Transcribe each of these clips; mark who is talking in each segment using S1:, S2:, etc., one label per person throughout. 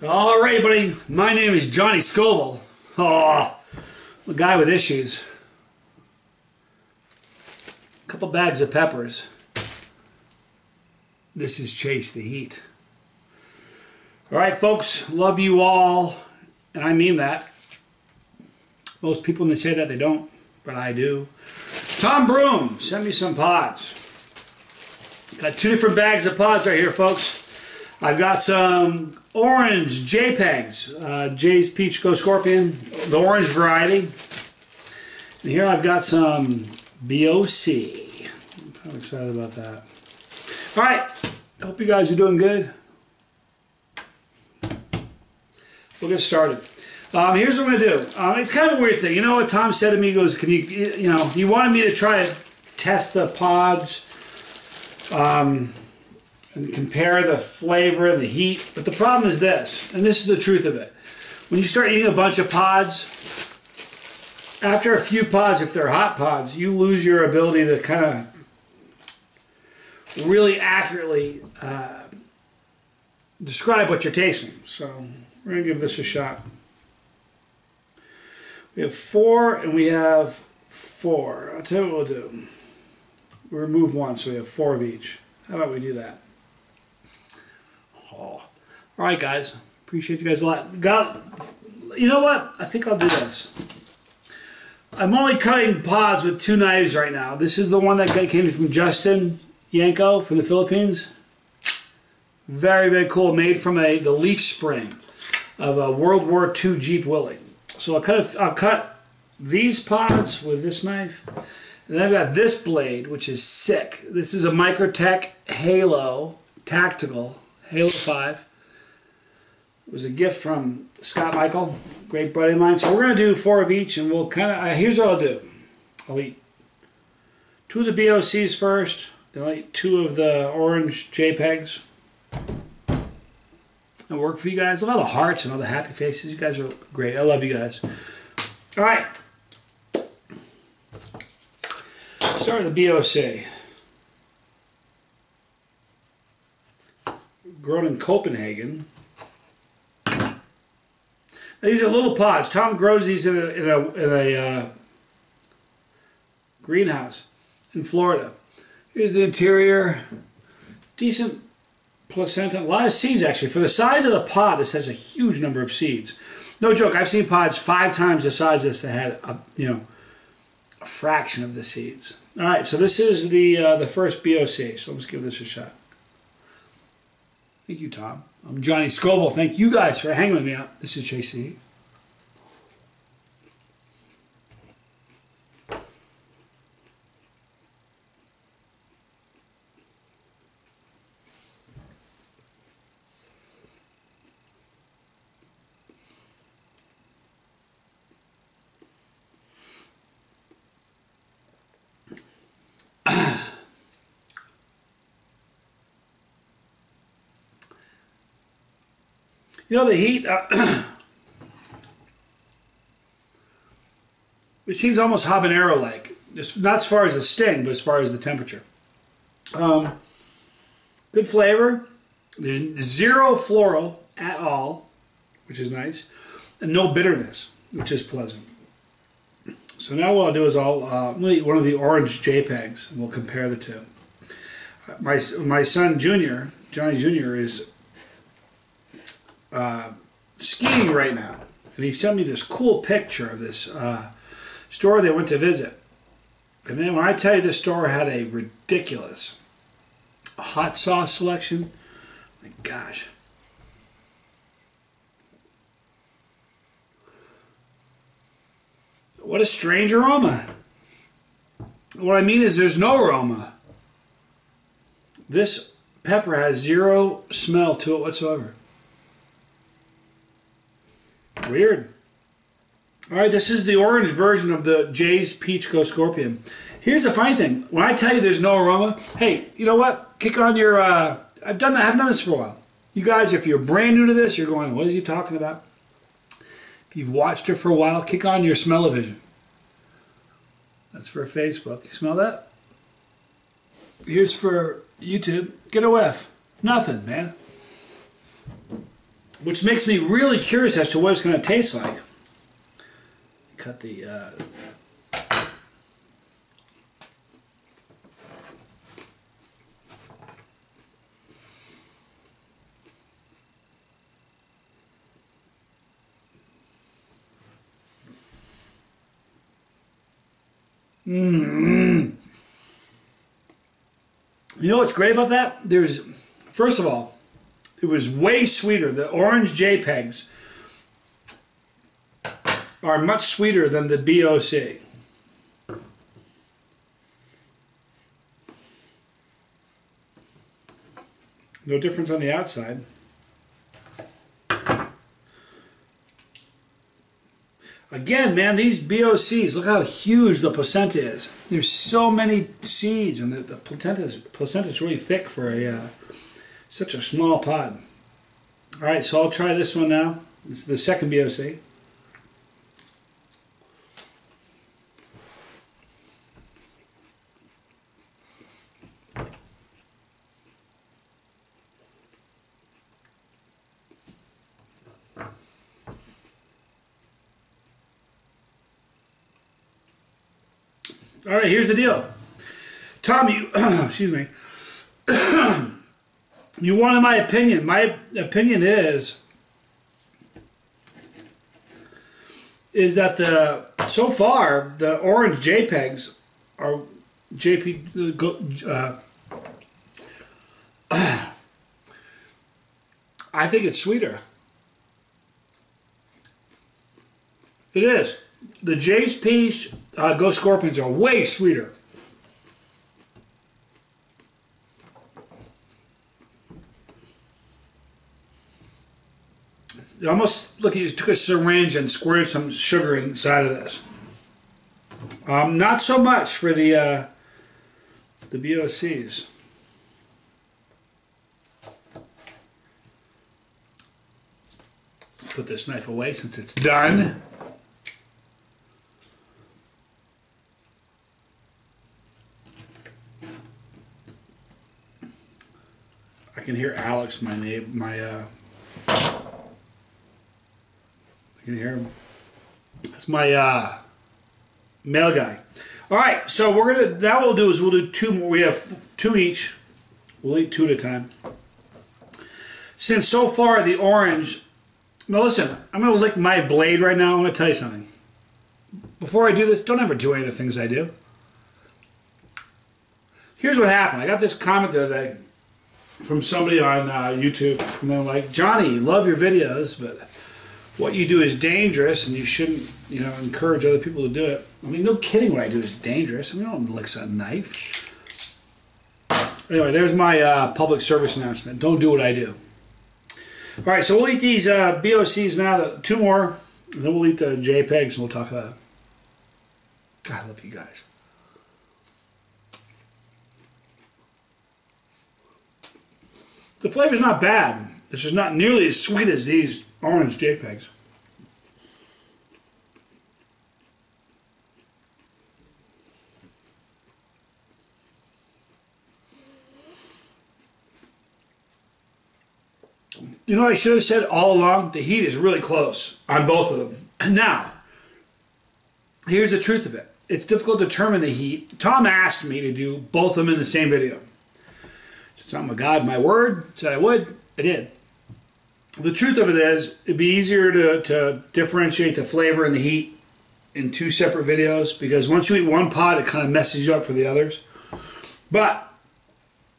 S1: All right, buddy. My name is Johnny Scoville. Oh, I'm a guy with issues. A couple bags of peppers. This is Chasetheheat. All right, folks. Love you all, and I mean that. Most people may say that they don't, but I do. Tom Broome, send me some pods. Got 2 different bags of pods right here, folks. I've got some Orange JPEGs, Jay's Peach Go Scorpion, the orange variety. And here I've got some BOC. I'm kind of excited about that. All right, hope you guys are doing good. We'll get started. Here's what I'm going to do. It's kind of a weird thing. You know what Tom said to me? He goes, can you, he wanted me to try to test the pods and compare the flavor and the heat. But the problem is this, and this is the truth of it. When you start eating a bunch of pods, after a few pods, if they're hot pods, you lose your ability to kind of really accurately describe what you're tasting. So we're going to give this a shot. We have 4 and we have 4. I'll tell you what we'll do. We'll remove 1 so we have 4 of each. How about we do that? Oh. All right, guys. Appreciate you guys a lot. You know what? I think I'll do this. I'm only cutting pods with 2 knives right now. This is the one that came from Justin Yanko from the Philippines. Very, very cool. Made from the leaf spring of a World War II Jeep Willie. So I'll cut these pods with this knife. And then I've got this blade, which is sick. This is a Microtech Halo Tactical, Halo 5. It was a gift from Scott Michael, great buddy of mine. So we're going to do 4 of each, and we'll kind of, here's what I'll do. I'll eat 2 of the BOCs first, then I'll eat 2 of the Orange JPEGs. It'll work for you guys. A lot of hearts and all the happy faces. You guys are great. I love you guys. All right. Start with the BOC. Grown in Copenhagen. Now, these are little pods. Tom grows these in a greenhouse in Florida. Here's the interior. Decent placenta. A lot of seeds, actually. For the size of the pod, this has a huge number of seeds. No joke. I've seen pods 5 times the size of this that had a fraction of the seeds. All right, so this is the first BOC, so let's give this a shot. Thank you, Tom. I'm Johnny Scoville. Thank you guys for hanging with me out. This is Chasetheheat. You know, the heat, it seems almost habanero-like. Not as far as the sting, but as far as the temperature. Good flavor. There's 0 floral at all, which is nice. And no bitterness, which is pleasant. So now what I'll do is I'll eat one of the Orange JPEGs, and we'll compare the 2. My son, Junior, Johnny Jr., is skiing right now, and he sent me this cool picture of this store they went to visit. And then when I tell you, this store had a ridiculous hot sauce selection, my gosh. What a strange aroma. What I mean is there's no aroma. This pepper has 0 smell to it whatsoever. Weird. All right, this is the orange version of the Jay's Peach Go Scorpion. Here's the funny thing. When I tell you there's no aroma, hey, you know what? Kick on your, I haven't done this for a while. You guys, if you're brand new to this, you're going, what is he talking about? If you've watched it for a while, kick on your smell-o-vision. That's for Facebook. You smell that? Here's for YouTube. Get a whiff. Nothing, man. which makes me really curious as to what it's going to taste like. Cut the... You know what's great about that? First of all, it was way sweeter. The Orange JPEGs are much sweeter than the BOC. No difference on the outside. Again, man, these BOCs, look how huge the placenta is. There's so many seeds, and the placenta's really thick for such a small pod. All right, so I'll try this one now. This is the second BOC. All right, here's the deal. Tom, you, excuse me, you wanted my opinion. My opinion is that so far, the Orange JPEGs are I think it's sweeter. It is. The Jace Peach Go Scorpions are way sweeter. It almost look, you took a syringe and squirted some sugar inside of this. Not so much for the BOCs. Put this knife away since it's done. I can hear Alex, I can hear him. That's my mail guy. All right, so now what we'll do is we'll do two more. We have two each. We'll eat two at a time. Since so far the orange, now listen, I'm going to lick my blade right now. I'm going to tell you something. Before I do this, don't ever do any of the things I do. Here's what happened. I got this comment the other day from somebody on YouTube, and they're like, Johnny, love your videos, but what you do is dangerous, and you shouldn't, encourage other people to do it. I mean, no kidding, what I do is dangerous. I mean, I don't lick a knife. Anyway, there's my public service announcement. Don't do what I do. All right, so we'll eat these BOCs now, two more, and then we'll eat the JPEGs, and we'll talk about it. I love you guys. The flavor's not bad. This is not nearly as sweet as these Orange JPEGs. You know, I should have said all along, the heat is really close on both of them. And now, here's the truth of it. It's difficult to determine the heat. Tom asked me to do both of them in the same video. Since I'm a God, my word, said I would, I did. The truth of it is, it'd be easier to differentiate the flavor and the heat in two separate videos, because once you eat one pod, it kind of messes you up for the others. But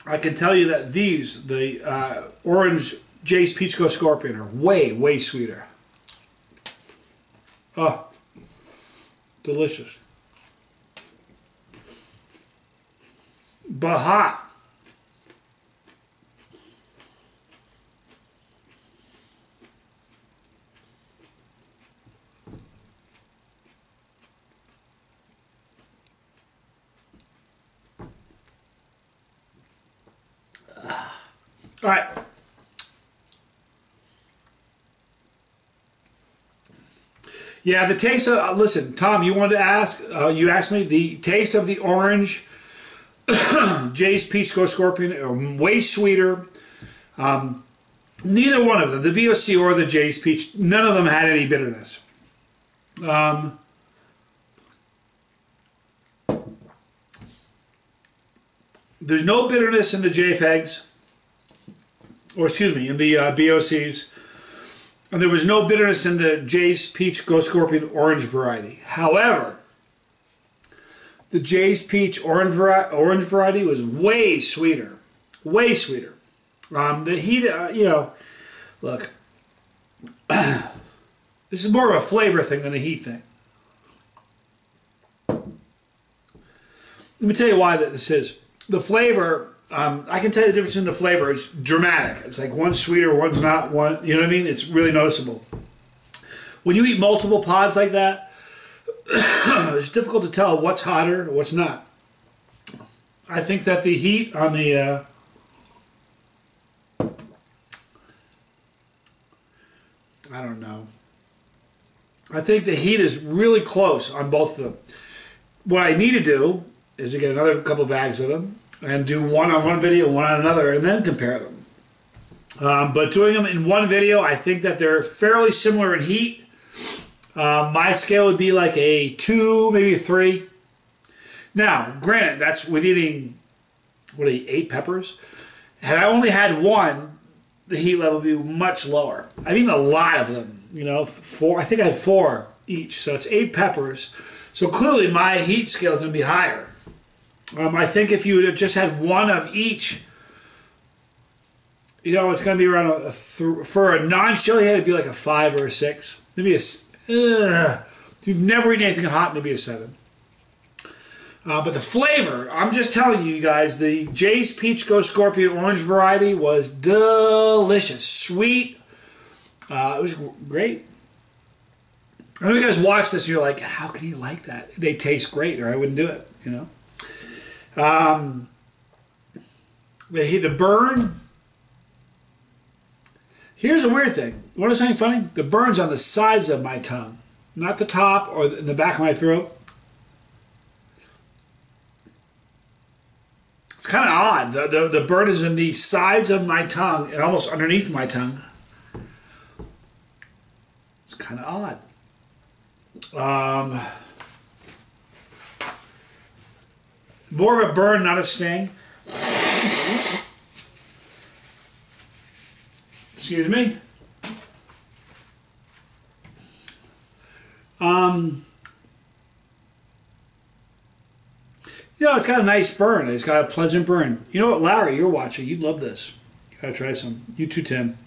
S1: I can tell you that these, the Orange Jace Peach Go Scorpion, are way, way sweeter. Oh, delicious. But hot. All right. Yeah, the taste of, listen, Tom, you wanted to ask, you asked me, the taste of the Orange Jace Peach Go Scorpion are way sweeter. Neither one of them, the BOC or the Jay's Peach, none of them had any bitterness. There's no bitterness in the JPEGs, or excuse me, in the BOCs. And there was no bitterness in the Jay's Peach Ghost Scorpion Orange variety. However, the Jay's Peach Orange variety was way sweeter. Way sweeter. The heat, you know, look, this is more of a flavor thing than a heat thing. Let me tell you why this is. The flavor, I can tell you the difference in the flavor. It's dramatic. It's like one's sweeter, one's not. One, you know what I mean? It's really noticeable. When you eat multiple pods like that, it's difficult to tell what's hotter, what's not. I think that the heat on the I don't know. I think the heat is really close on both of them. What I need to do is to get another couple bags of them and do one on one video, one on another, and then compare them. But doing them in one video, I think that they're fairly similar in heat. My scale would be like a 2, maybe a 3. Now, granted, that's with eating, 8 peppers. Had I only had one, the heat level would be much lower. I've eaten a lot of them, you know, 4. I think I had 4 each, so it's 8 peppers. So clearly my heat scale is going to be higher. I think if you had just had one of each, you know, it's going to be around for a non-chili head, it'd be like a 5 or a 6. Maybe a, if you've never eaten anything hot, maybe a 7. But the flavor, I'm just telling you guys, the Jay's Peach Ghost Scorpion Orange variety was delicious. Sweet. It was great. I know you guys watch this and you're like, how can you like that? They taste great, or I wouldn't do it, you know. The burn. Here's a weird thing. You want to say something funny? The burn's on the sides of my tongue, not the top or in the back of my throat. It's kind of odd. The burn is in the sides of my tongue and almost underneath my tongue. It's kind of odd. More of a burn, not a sting. Excuse me. You know, it's got a nice burn. It's got a pleasant burn. You know what, Larry, you're watching. You'd love this. You gotta try some. You too, Tim.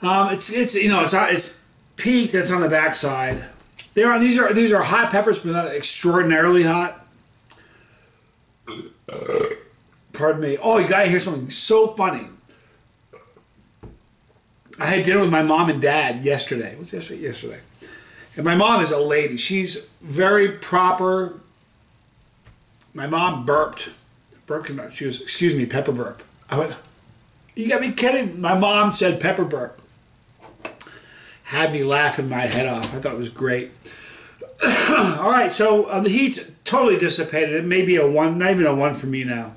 S1: It's you know, it's peaked. It's on the backside. These are hot peppers, but not extraordinarily hot. Pardon me. Oh, you gotta hear something so funny. I had dinner with my mom and dad yesterday. What was yesterday? Yesterday. And my mom is a lady. She's very proper. My mom burped. Burp came out. She was, excuse me, pepper burp. I went, you got me kidding? My mom said pepper burp. Had me laughing my head off. I thought it was great. All right, so the heat's totally dissipated. It may be a 1, not even a 1 for me now.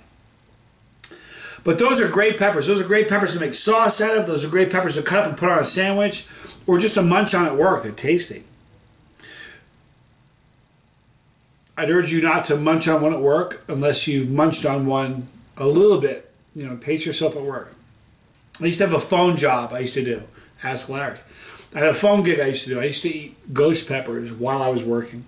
S1: But those are great peppers. Those are great peppers to make sauce out of. Those are great peppers to cut up and put on a sandwich or just to munch on at work. They're tasty. I'd urge you not to munch on one at work unless you've munched on one a little bit. You know, pace yourself at work. I used to have a phone job I used to do. Ask Larry. I had a phone gig I used to do. I used to eat ghost peppers while I was working.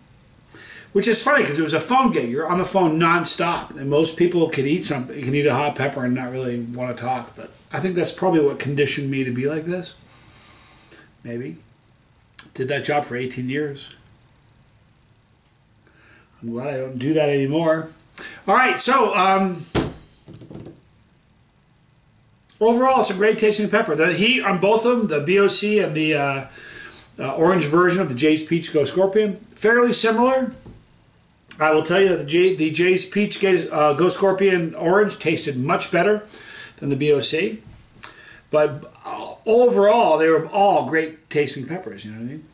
S1: Which is funny because it was a phone gig. You're on the phone nonstop. And most people can eat something. Can eat a hot pepper and not really want to talk. But I think that's probably what conditioned me to be like this. Maybe. Did that job for 18 years. I'm glad I don't do that anymore. All right, so overall, it's a great tasting pepper. The heat on both of them, the BOC and the orange version of the Jay's Peach Ghost Scorpion, fairly similar. I will tell you that the Jay's Peach Ghost Scorpion Orange tasted much better than the BOC. But overall, they were all great tasting peppers, you know what I mean?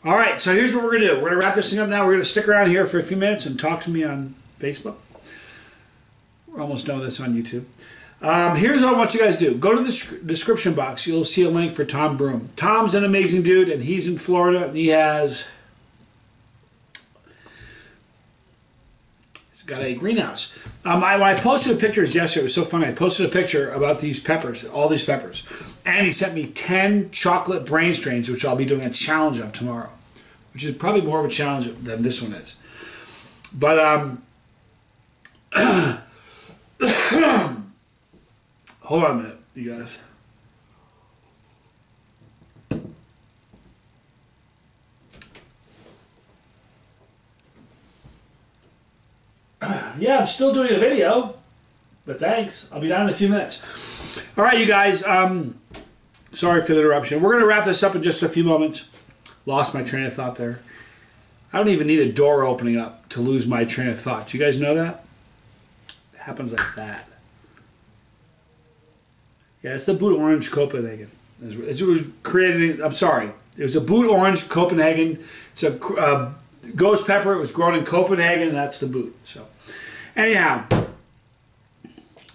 S1: All right, so here's what we're going to do. We're going to wrap this thing up now. We're going to stick around here for a few minutes and talk to me on Facebook. We're almost done with this on YouTube. Here's what I want you guys to do. Go to the description box. You'll see a link for Tom Broome. Tom's an amazing dude, and he's in Florida. And he's got a greenhouse. When I posted pictures yesterday, it was so funny. I posted a picture about these peppers, all these peppers. And he sent me 10 chocolate brain strains, which I'll be doing a challenge of tomorrow, which is probably more of a challenge than this one is. But, hold on a minute, you guys. Yeah, I'm still doing a video, but thanks. I'll be down in a few minutes. All right, you guys. Sorry for the interruption. We're going to wrap this up in just a few moments. Lost my train of thought there. I don't even need a door opening up to lose my train of thought. Do you guys know that? It happens like that. Yeah, it's the Boot Orange Copenhagen. It was created. I'm sorry. It was a Boot Orange Copenhagen. It's a ghost pepper. It was grown in Copenhagen, and that's the boot. So, anyhow,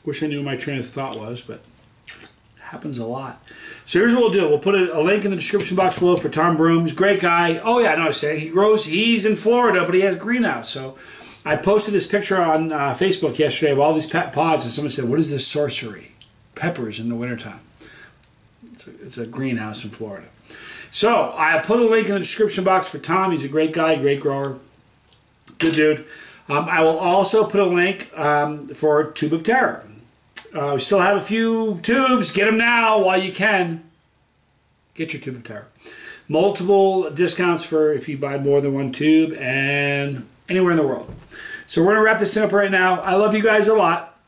S1: wish I knew what my train of thought was, but it happens a lot. So here's what we'll do. We'll put a link in the description box below for Tom Broome. He's a great guy. Oh yeah, I know I say he's in Florida, but he has a greenhouse. So I posted this picture on Facebook yesterday of all these pods, and someone said, "What is this sorcery? Peppers in the wintertime." It's a greenhouse in Florida. So I put a link in the description box for Tom. He's a great guy, great grower, good dude. I will also put a link for Tube of Terror. We still have a few tubes. Get them now while you can. Get your Tube of Terror. Multiple discounts for if you buy more than one tube and anywhere in the world. So we're going to wrap this up right now. I love you guys a lot.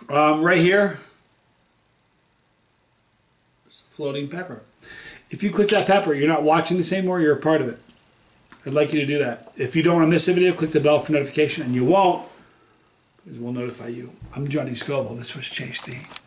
S1: Right here, it's a floating pepper. If you click that pepper, you're not watching this anymore, you're a part of it. I'd like you to do that. If you don't want to miss a video, click the bell for notification, and you won't, because we'll notify you. I'm Johnny Scoville. This was Chasetheheat.